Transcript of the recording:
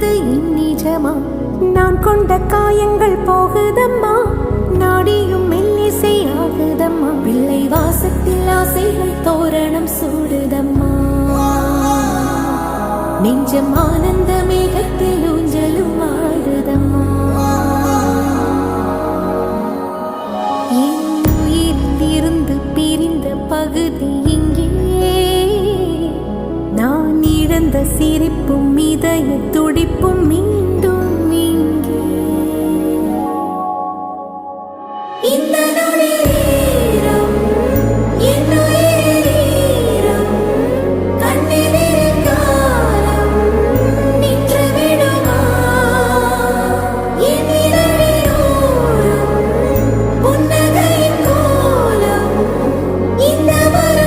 என்பது நிஜமா? நான் கொண்ட காயங்கள் போகுதம்மா, நாடியும் மெல்லிசை ஆகுதம்மா. பிள்ளை வாசத்தில் ஆசைகள் தோரணம் சூடுதம்மா, நெஞ்சம் ஆனந்த மேகத்தில் ஊஞ்சலும் ஆடுதம்மா. என் உயிரிலிருந்து பிரிந்த பகுதி இங்கே, நான் இழந்த சிரிப்பும் இதய துடிப்பும் மீண்டும் இங்கே. இந்த நொடி